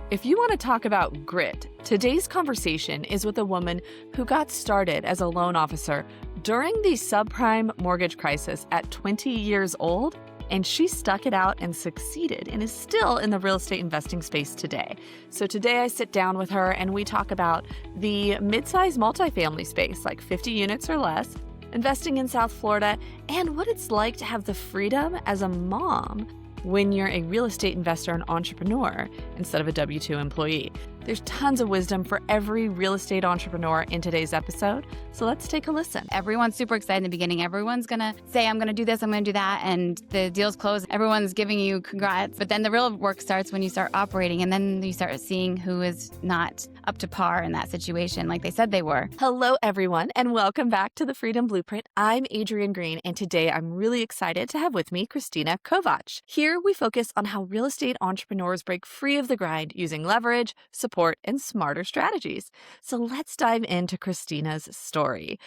If you want to talk about grit, today's conversation is with a woman who got started as a loan officer during the subprime mortgage crisis at 20 years old, and she stuck it out and succeeded and is still in the real estate investing space today. So today I sit down with her and we talk about the mid-size multifamily space, like 50 units or less, investing in South Florida, and what it's like to have the freedom as a mom when you're a real estate investor and entrepreneur instead of a W-2 employee. There's tons of wisdom for every real estate entrepreneur in today's episode, so let's take a listen. Everyone's super excited in the beginning. Everyone's going to say, I'm going to do this, I'm going to do that, and the deal's closed. Everyone's giving you congrats, but then the real work starts when you start operating, and then you start seeing who is not up to par in that situation like they said they were. Hello, everyone, and welcome back to the Freedom Blueprint. I'm Adrienne Green, and today I'm really excited to have with me Christina Kovacs. Here we focus on how real estate entrepreneurs break free of the grind using leverage, support, and smarter strategies. So let's dive into Christina's story.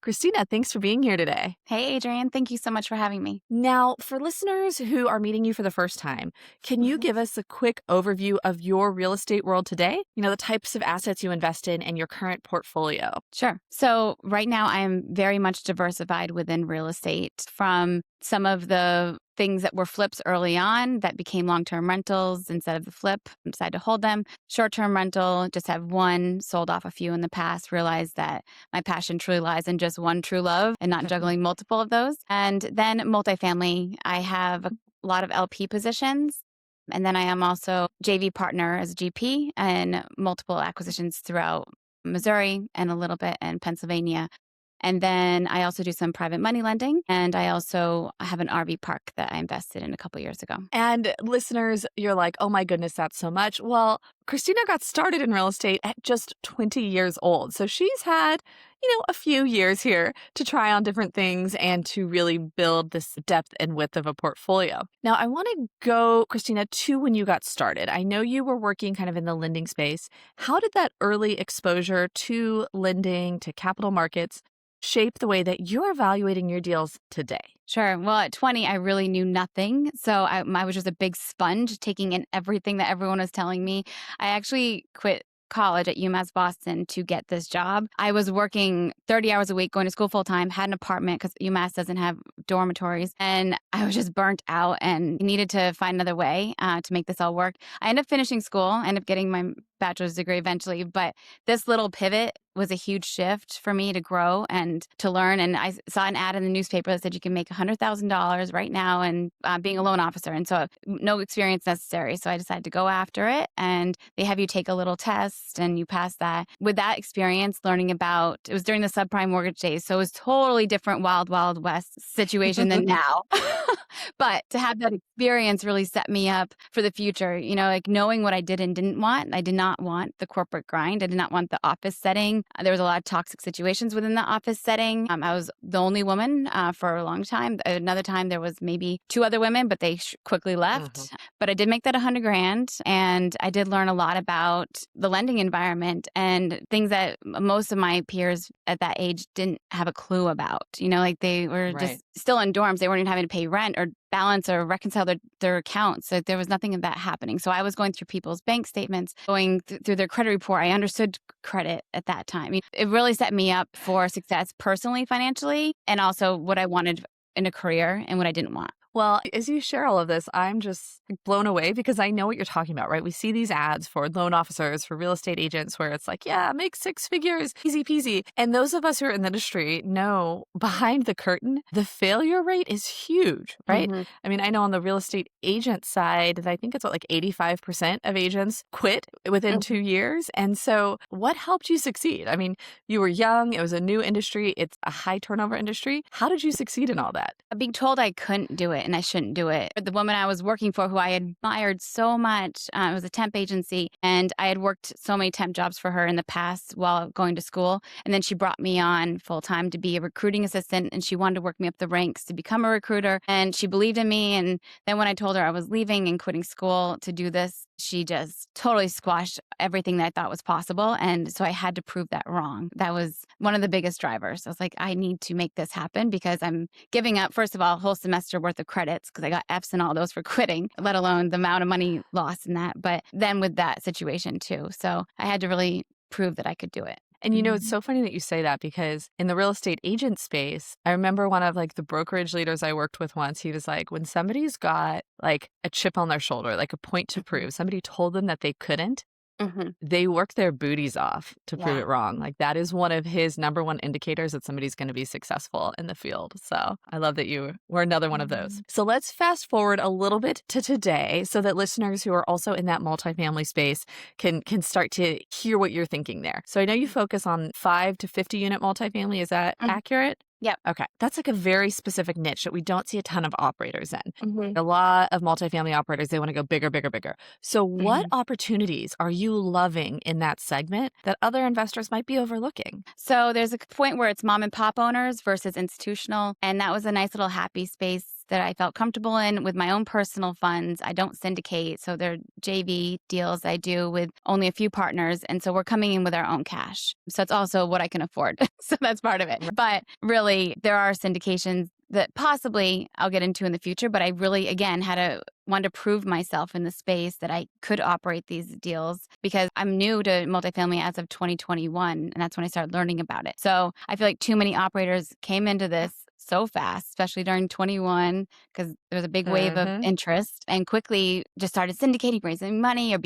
Christina, thanks for being here today. Hey, Adrienne, thank you so much for having me. Now, for listeners who are meeting you for the first time, can you give us a quick overview of your real estate world today? You know, the types of assets you invest in and your current portfolio. Sure. So right now I am very much diversified within real estate, from some of the things that were flips early on that became long-term rentals instead of the flip. I decided to hold them. Short-term rental, just have one, sold off a few in the past, realized that my passion truly lies in just one true love and not juggling multiple of those. And then multifamily, I have a lot of LP positions. And then I am also JV partner as a GP and multiple acquisitions throughout Missouri and a little bit in Pennsylvania. And then I also do some private money lending. And I also have an RV park that I invested in a couple years ago. And listeners, you're like, oh my goodness, that's so much. Well, Christina got started in real estate at just 20 years old. So she's had, a few years here to try on different things and to really build this depth and width of a portfolio. Now, I want to go, Christina, to when you got started. I know you were working kind of in the lending space. How did that early exposure to lending, to capital markets, shape the way that you're evaluating your deals today? Sure. Well, at 20, I really knew nothing. So I was just a big sponge taking in everything that everyone was telling me. I actually quit college at UMass Boston to get this job. I was working 30 hours a week, going to school full time, had an apartment because UMass doesn't have dormitories. And I was just burnt out and needed to find another way to make this all work. I ended up finishing school, ended up getting my bachelor's degree eventually. But this little pivot was a huge shift for me to grow and to learn. And I saw an ad in the newspaper that said you can make $100,000 right now and being a loan officer. And so no experience necessary. So I decided to go after it. And they have you take a little test and you pass that. With that experience, learning about, it was during the subprime mortgage days. So it was totally different wild, wild west situation than now. But to have that experience really set me up for the future, like knowing what I did and didn't want. I did not want the corporate grind. I did not want the office setting. There was a lot of toxic situations within the office setting. I was the only woman for a long time. Another time there was maybe two other women, but they quickly left. But I did make that $100,000, and I did learn a lot about the lending environment and things that most of my peers at that age didn't have a clue about. Like they were just still in dorms. They weren't even having to pay rent or balance or reconcile their accounts. So there was nothing of that happening. So I was going through people's bank statements, going through their credit report. I understood credit at that time. It really set me up for success personally, financially, and also what I wanted in a career and what I didn't want. Well, as you share all of this, I'm just blown away because I know what you're talking about, right? We see these ads for loan officers, for real estate agents where it's like, yeah, make six figures, easy peasy. And those of us who are in the industry know behind the curtain, the failure rate is huge, right? Mm-hmm. I mean, I know on the real estate agent side, I think it's like 85% of agents quit within 2 years. And so what helped you succeed? I mean, you were young, it was a new industry, it's a high turnover industry. How did you succeed in all that? Being told I couldn't do it and I shouldn't do it. The woman I was working for, who I admired so much, it was a temp agency, and I had worked so many temp jobs for her in the past while going to school. And then she brought me on full time to be a recruiting assistant, and she wanted to work me up the ranks to become a recruiter. And she believed in me. And then when I told her I was leaving and quitting school to do this, she just totally squashed everything that I thought was possible. And so I had to prove that wrong. That was one of the biggest drivers. I was like, I need to make this happen because I'm giving up, first of all, a whole semester worth of credits because I got Fs and all those for quitting, let alone the amount of money lost in that. But then with that situation too. So I had to really prove that I could do it. And it's so funny that you say that because in the real estate agent space, I remember one of like the brokerage leaders I worked with once, he was like, when somebody's got like a chip on their shoulder, like a point to prove, somebody told them that they couldn't, they work their booties off to prove it wrong. Like that is one of his number one indicators that somebody's going to be successful in the field. So I love that you were another one of those. So let's fast forward a little bit to today so that listeners who are also in that multifamily space can start to hear what you're thinking there. So I know you focus on 5 to 50 unit multifamily. Is that accurate? Yep. Okay. That's like a very specific niche that we don't see a ton of operators in. A lot of multifamily operators, they want to go bigger, bigger, bigger. So what opportunities are you loving in that segment that other investors might be overlooking? So there's a point where it's mom and pop owners versus institutional. And that was a nice little happy space that I felt comfortable in with my own personal funds. I don't syndicate. So they're JV deals I do with only a few partners. And so we're coming in with our own cash. So it's also what I can afford. So that's part of it. But really, there are syndications that possibly I'll get into in the future. But I really, again, wanted to prove myself in the space that I could operate these deals because I'm new to multifamily as of 2021. And that's when I started learning about it. So I feel like too many operators came into this so fast, especially during 21, because there was a big wave of interest and quickly just started syndicating, raising money or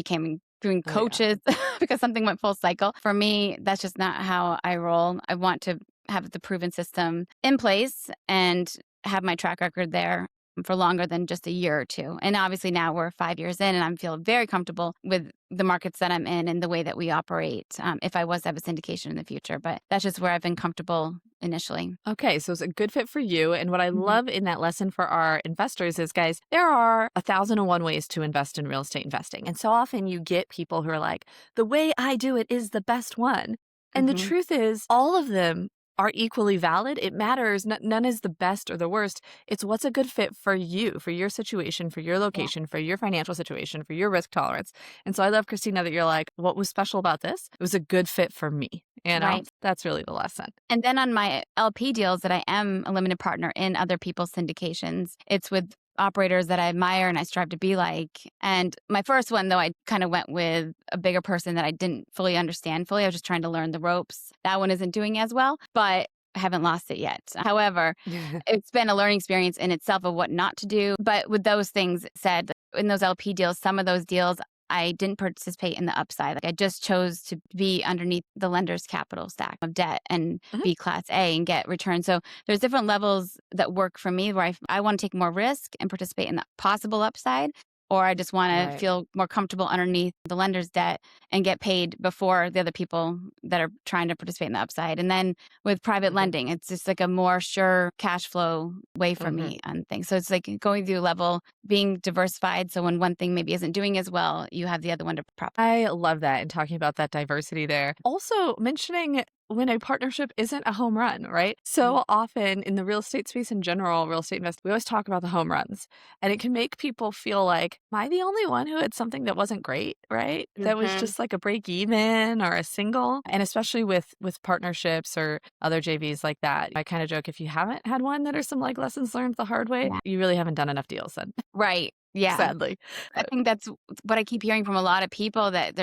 doing coaches because something went full cycle. For me, that's just not how I roll. I want to have the proven system in place and have my track record there for longer than just a year or two. And obviously now we're 5 years in and I feel very comfortable with the markets that I'm in and the way that we operate if I was to have a syndication in the future. But that's just where I've been comfortable initially. Okay, so it's a good fit for you. And what I love in that lesson for our investors is, guys, there are 1,001 ways to invest in real estate investing. And so often you get people who are like, the way I do it is the best one. And the truth is, all of them are equally valid. It matters. None is the best or the worst. It's what's a good fit for you, for your situation, for your location, for your financial situation, for your risk tolerance. And so I love, Christina, that you're like, what was special about this? It was a good fit for me. That's really the lesson. And then on my LP deals that I am a limited partner in other people's syndications, it's with operators that I admire and I strive to be like. And my first one, though, I kind of went with a bigger person that I didn't fully understand fully. I was just trying to learn the ropes. That one isn't doing as well, but I haven't lost it yet. However, it's been a learning experience in itself of what not to do. But with those things said, in those LP deals, some of those deals, I didn't participate in the upside. Like I just chose to be underneath the lender's capital stack of debt and be Class A and get returns. So there's different levels that work for me where I want to take more risk and participate in the possible upside, or I just want to feel more comfortable underneath the lender's debt and get paid before the other people that are trying to participate in the upside. And then with private lending, it's just like a more sure cash flow way for me on things. So it's like going through level, being diversified. So when one thing maybe isn't doing as well, you have the other one to prop. I love that. And talking about that diversity there. Also mentioning when a partnership isn't a home run, right? So often in the real estate space in general, real estate investment, we always talk about the home runs. And it can make people feel like, am I the only one who had something that wasn't great, right? That was just like a break even or a single. And especially with partnerships or other JVs like that, I kind of joke, if you haven't had one that are some like lessons learned the hard way, you really haven't done enough deals then. Right. Yeah. Sadly. I think that's what I keep hearing from a lot of people that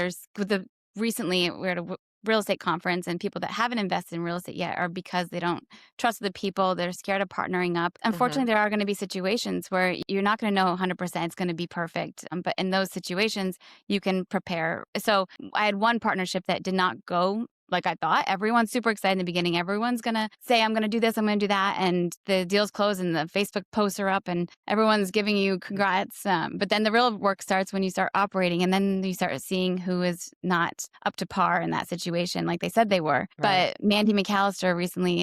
recently we're at a real estate conference and people that haven't invested in real estate yet are because they don't trust the people. They're scared of partnering up. Unfortunately, there are going to be situations where you're not going to know 100% it's going to be perfect. But in those situations, you can prepare. So I had one partnership that did not go like I thought. Everyone's super excited in the beginning. Everyone's going to say, I'm going to do this, I'm going to do that. And the deal's closed and the Facebook posts are up and everyone's giving you congrats. But then the real work starts when you start operating and then you start seeing who is not up to par in that situation like they said they were. Right. But Mandy McAllister recently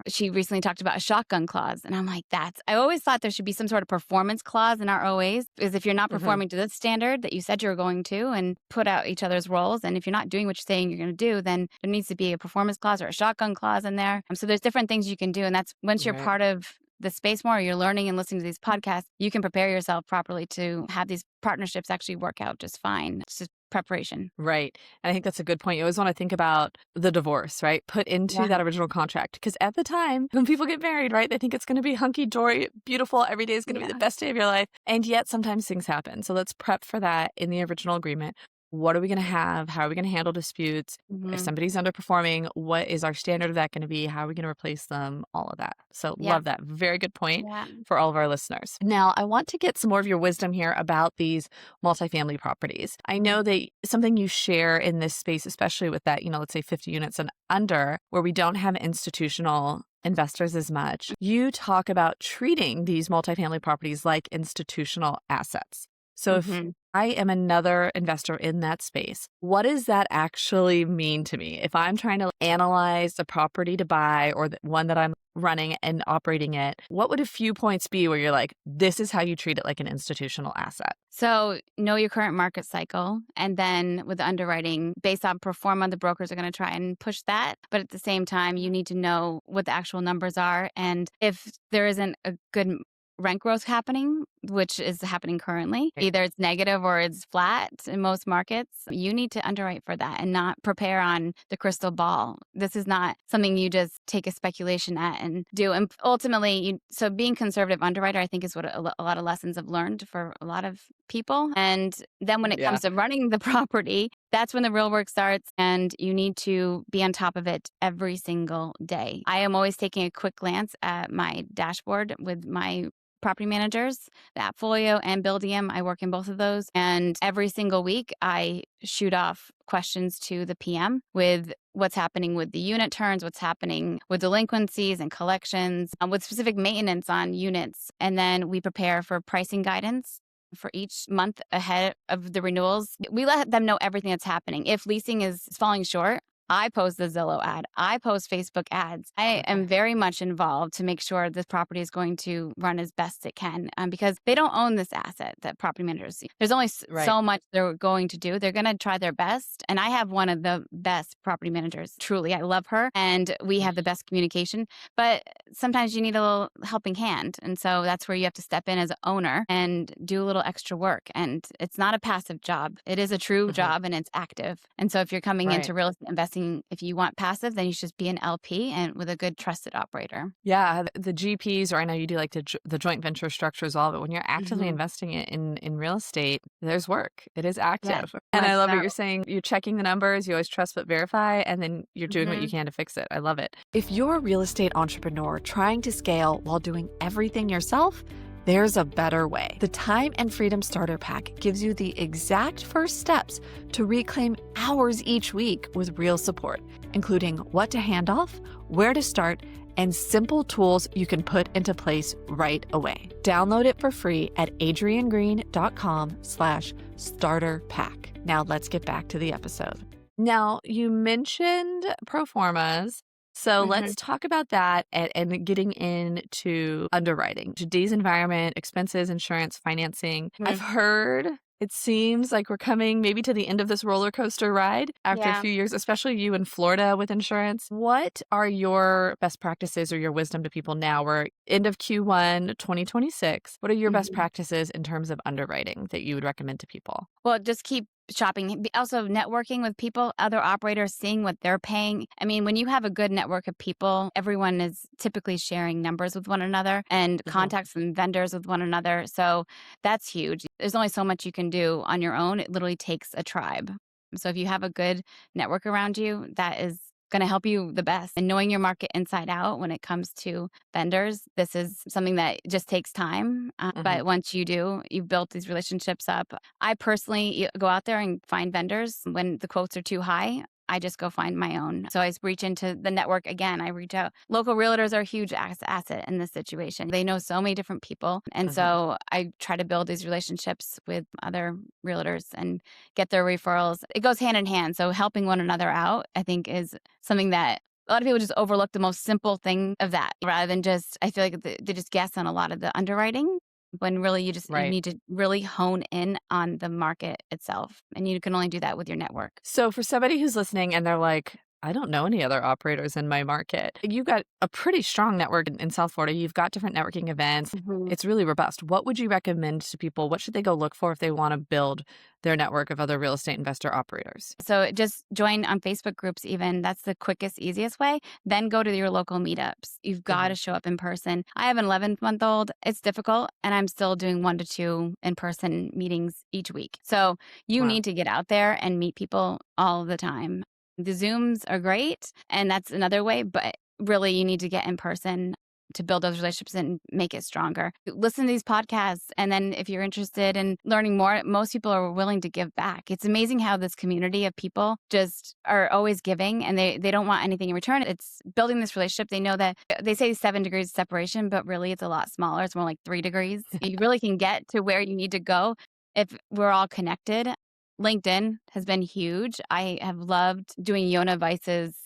she recently talked about a shotgun clause. And I'm like, I always thought there should be some sort of performance clause in our OAs, is if you're not performing to this standard that you said you were going to and put out each other's roles. And if you're not doing what you're saying you're going to do, then there needs to be a performance clause or a shotgun clause in there. So there's different things you can do. And that's once you're part of the space more, or you're learning and listening to these podcasts, you can prepare yourself properly to have these partnerships actually work out just fine. It's just preparation. Right. And I think that's a good point. You always want to think about the divorce, right? Put into Yeah. that original contract. Because at the time, when people get married, right, they think it's going to be hunky-dory, beautiful, every day is going to be the best day of your life. And yet sometimes things happen. So let's prep for that in the original agreement. What are we going to have? How are we going to handle disputes? If somebody's underperforming, what is our standard of that going to be? How are we going to replace them? All of that. So love that. Very good point for all of our listeners. Now, I want to get some more of your wisdom here about these multifamily properties. I know that something you share in this space, especially with that, let's say 50 units and under, where we don't have institutional investors as much, you talk about treating these multifamily properties like institutional assets. So if I am another investor in that space, what does that actually mean to me? If I'm trying to analyze the property to buy or the one that I'm running and operating it, what would a few points be where you're like, this is how you treat it like an institutional asset? So know your current market cycle. And then with the underwriting, based on pro forma, the brokers are going to try and push that. But at the same time, you need to know what the actual numbers are. And if there isn't a good rent growth happening, which is happening currently, either it's negative or it's flat in most markets, you need to underwrite for that and not prepare on the crystal ball. This is not something you just take a speculation at and do. And ultimately, so being conservative underwriter, I think, is what a lot of lessons I've learned for a lot of people. And then when it comes to running the property, that's when the real work starts, and you need to be on top of it every single day. I am always taking a quick glance at my dashboard with my property managers, the Appfolio and Buildium. I work in both of those. And every single week, I shoot off questions to the PM with what's happening with the unit turns, what's happening with delinquencies and collections, with specific maintenance on units. And then we prepare for pricing guidance for each month ahead of the renewals. We let them know everything that's happening. If leasing is falling short, I post the Zillow ad. I post Facebook ads. I am very much involved to make sure this property is going to run as best it can, because they don't own this asset that property managers see. There's only so much they're going to do. They're going to try their best. And I have one of the best property managers. Truly, I love her. And we have the best communication. But sometimes you need a little helping hand. And so that's where you have to step in as an owner and do a little extra work. And it's not a passive job. It is a true job, and it's active. And so if you're coming into real estate investing, if you want passive, then you should be an LP and with a good trusted operator. Yeah, the GPs, or I know you do like the joint venture structures, all of it. When you're actively investing it in real estate, there's work. It is active. And I love what you're saying. You're checking the numbers. You always trust but verify, and then you're doing what you can to fix it. I love it. If you're a real estate entrepreneur trying to scale while doing everything yourself, there's a better way. The Time and Freedom Starter Pack gives you the exact first steps to reclaim hours each week with real support, including what to hand off, where to start, and simple tools you can put into place right away. Download it for free at adrienngreen.com/starter pack. Now let's get back to the episode. Now, you mentioned pro formas. So let's talk about that and getting into underwriting. Today's environment, expenses, insurance, financing. I've heard it seems like we're coming maybe to the end of this roller coaster ride after a few years, especially you in Florida with insurance. What are your best practices or your wisdom to people now? We're end of Q1 2026. What are your best practices in terms of underwriting that you would recommend to people? Well, just keep shopping. Also networking with people, other operators, seeing what they're paying. I mean, when you have a good network of people, everyone is typically sharing numbers with one another and contacts and vendors with one another. So that's huge. There's only so much you can do on your own. It literally takes a tribe. So if you have a good network around you, that is going to help you the best. And knowing your market inside out when it comes to vendors, this is something that just takes time. But once you do, you've built these relationships up. I personally go out there and find vendors when the quotes are too high. I just go find my own. So I reach into the network again. I reach out. Local realtors are a huge asset in this situation. They know so many different people. And so I try to build these relationships with other realtors and get their referrals. It goes hand in hand. So helping one another out, I think, is something that a lot of people just overlook, the most simple thing of that, rather than just, I feel like they just guess on a lot of the underwriting, when really you need to really hone in on the market itself. And you can only do that with your network. So for somebody who's listening and they're like, I don't know any other operators in my market. You've got a pretty strong network in South Florida. You've got different networking events. Mhm. It's really robust. What would you recommend to people? What should they go look for if they want to build their network of other real estate investor operators? So just join on Facebook groups even. That's the quickest, easiest way. Then go to your local meetups. You've got Mhm. to show up in person. I have an 11-month-old. It's difficult, and I'm still doing 1 to 2 in-person meetings each week. So you Wow. need to get out there and meet people all the time. The Zooms are great, and that's another way, but really you need to get in person to build those relationships and make it stronger. Listen to these podcasts. And then if you're interested in learning more, most people are willing to give back. It's amazing how this community of people just are always giving and they don't want anything in return. It's building this relationship. They know that they say 7 degrees of separation, but really it's a lot smaller. It's more like 3 degrees. You really can get to where you need to go if we're all connected. LinkedIn has been huge. I have loved doing Yona Vice's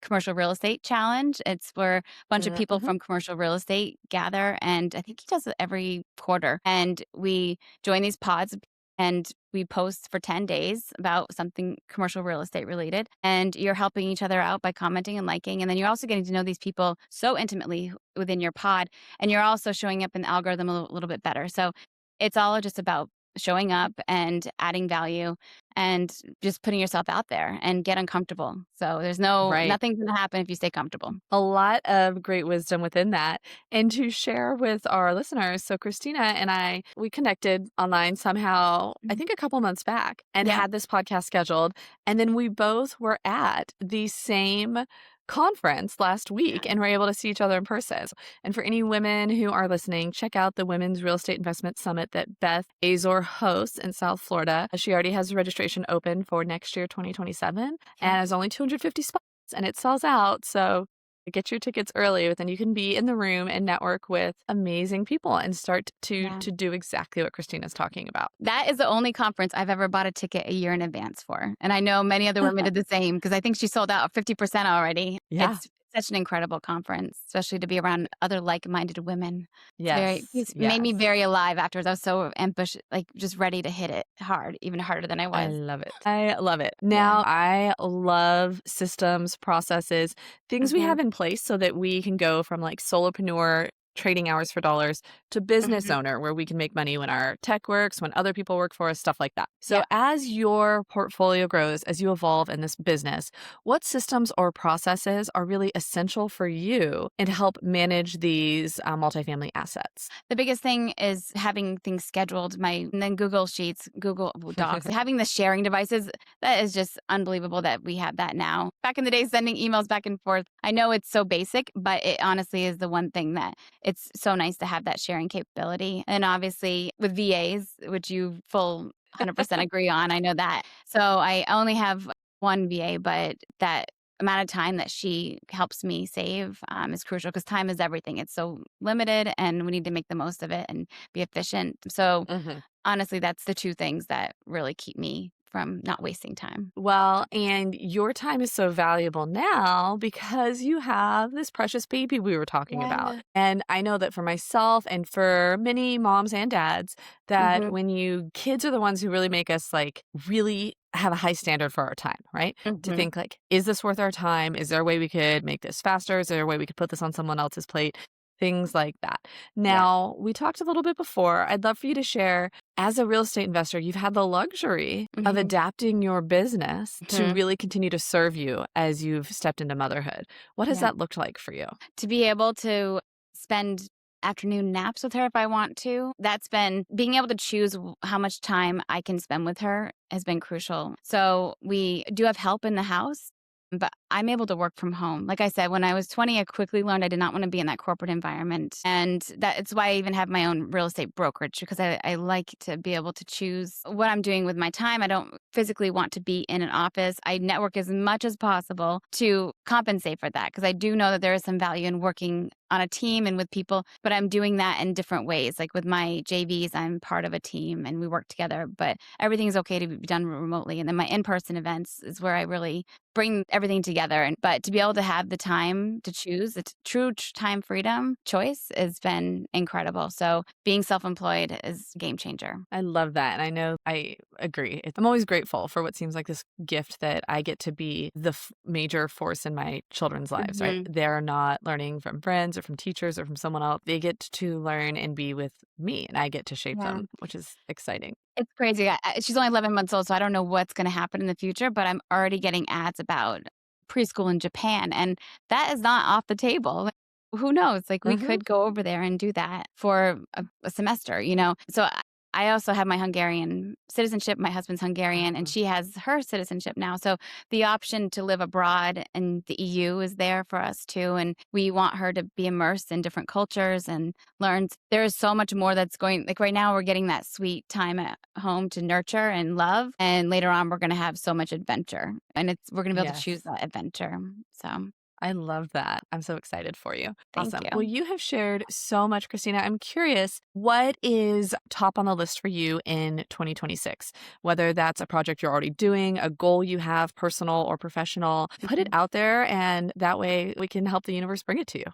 commercial real estate challenge. It's where a bunch of people Mhm. from commercial real estate gather, and I think he does it every quarter. And we join these pods and we post for 10 days about something commercial real estate related. And you're helping each other out by commenting and liking. And then you're also getting to know these people so intimately within your pod. And you're also showing up in the algorithm a little bit better. So it's all just about showing up and adding value and just putting yourself out there and get uncomfortable. So there's Right. nothing's going to happen if you stay comfortable. A lot of great wisdom within that. And to share with our listeners, so Christina and I, we connected online somehow, I Mhm. think a couple months back, and Yeah. had this podcast scheduled. And then we both were at the same conference last week and were able to see each other in person. And for any women who are listening, check out the Women's Real Estate Investment Summit that Beth Azor hosts in South Florida. She already has registration open for next year, 2027, and Yeah. has only 250 spots and it sells out. So get your tickets early, but then you can be in the room and network with amazing people and start Yeah. to do exactly what Christina's talking about. That is the only conference I've ever bought a ticket a year in advance for. And I know many other women did the same because I think she sold out 50% already. Yeah. It's such an incredible conference, especially to be around other like-minded women. Yes. It's made me Yes. very alive afterwards. I was so ambitious, like just ready to hit it hard, even harder than I I was. love it. I love it. Yeah. Now, I love systems, processes, things we Mhm. have in place so that we can go from like solopreneur trading hours for dollars to business Mhm. owner where we can make money when our tech works, when other people work for us, stuff like that. So, Yeah. as your portfolio grows, as you evolve in this business, what systems or processes are really essential for you and to help manage these multifamily assets? The biggest thing is having things scheduled, and then Google Sheets, Google Docs, having the sharing devices. That is just unbelievable that we have that now. Back in the day, sending emails back and forth. I know it's so basic, but it honestly is the one thing that it's so nice to have that sharing capability. And obviously with VAs, which you full 100% agree on, I know that. So I only have one VA, but that amount of time that she helps me save is crucial because time is everything. It's so limited and we need to make the most of it and be efficient. So Mhm. honestly, that's the 2 things that really keep me from not wasting time. Well, and your time is so valuable now because you have this precious baby we were talking about. Yeah. And I know that for myself and for many moms and dads, that Mhm. when kids are the ones who really make us like really have a high standard for our time, right? To Mhm. think like, is this worth our time? Is there a way we could make this faster? Is there a way we could put this on someone else's plate? Things like that. Yeah. Now, we talked a little bit before. I'd love for you to share as a real estate investor, you've had the luxury of Mhm. adapting your business to Mhm. really continue to serve you as you've stepped into motherhood. What has Yeah. that looked like for you? To be able to spend afternoon naps with her if I want to, that's been being able to choose how much time I can spend with her has been crucial. So we do have help in the house, but I'm able to work from home. Like I said, when I was 20, I quickly learned I did not want to be in that corporate environment. And that's why I even have my own real estate brokerage because I like to be able to choose what I'm doing with my time. I don't physically want to be in an office. I network as much as possible to compensate for that because I do know that there is some value in working on a team and with people, but I'm doing that in different ways. Like with my JVs, I'm part of a team and we work together, but everything's okay to be done remotely. And then my in-person events is where I really bring everything together. But to be able to have the time to choose, the true time freedom choice has been incredible. So being self-employed is a game changer. I love that. And I know I agree. I'm always grateful for what seems like this gift that I get to be the major force in my children's lives, right? They're not learning from friends or from teachers or from someone else. They get to learn and be with me, and I get to shape them, which is exciting. It's crazy. She's only 11 months old, so I don't know what's going to happen in the future, but I'm already getting ads about preschool in Japan, and that is not off the table. Who knows? Like, we could go over there and do that for a semester, So I also have my Hungarian citizenship. My husband's Hungarian, and she has her citizenship now. So the option to live abroad in the EU is there for us too. And we want her to be immersed in different cultures and learn. There is so much more that's going, like right now, we're getting that sweet time at home to nurture and love. And later on, we're going to have so much adventure, and we're going to be able to choose that adventure. So I love that. I'm so excited for you. Thank Awesome. you. Well, you have shared so much, Christina. I'm curious, what is top on the list for you in 2026? Whether that's a project you're already doing, a goal you have, personal or professional, put it out there, and that way we can help the universe bring it to you.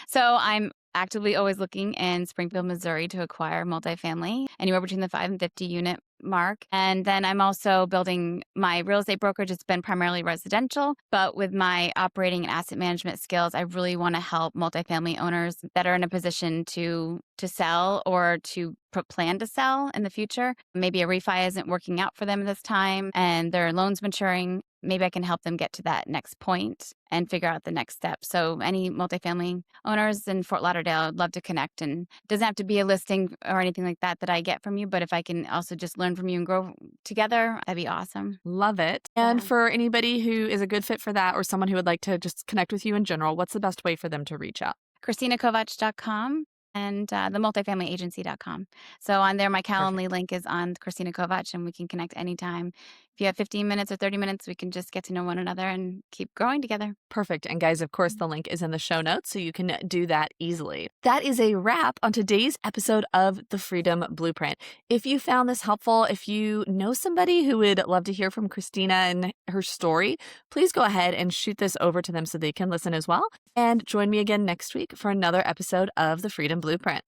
So I'm actively always looking in Springfield, Missouri to acquire multifamily, anywhere between the 5 and 50 unit mark. And then I'm also building my real estate brokerage. It's been primarily residential, but with my operating and asset management skills, I really want to help multifamily owners that are in a position to sell or to plan to sell in the future. Maybe a refi isn't working out for them this time and their loan's maturing. Maybe I can help them get to that next point and figure out the next step. So any multifamily owners in Fort Lauderdale, I'd love to connect. And it doesn't have to be a listing or anything like that I get from you, but if I can also just learn from you and grow together, that'd be awesome. Love it. And for anybody who is a good fit for that or someone who would like to just connect with you in general, what's the best way for them to reach out? ChristinaKovacs.com and themultifamilyagency.com. So on there, my Calendly link is on Christina Kovacs, and we can connect anytime. If you have 15 minutes or 30 minutes, we can just get to know one another and keep growing together. Perfect. And guys, of course, the link is in the show notes, so you can do that easily. That is a wrap on today's episode of The Freedom Blueprint. If you found this helpful, if you know somebody who would love to hear from Christina and her story, please go ahead and shoot this over to them so they can listen as well. And join me again next week for another episode of The Freedom Blueprint.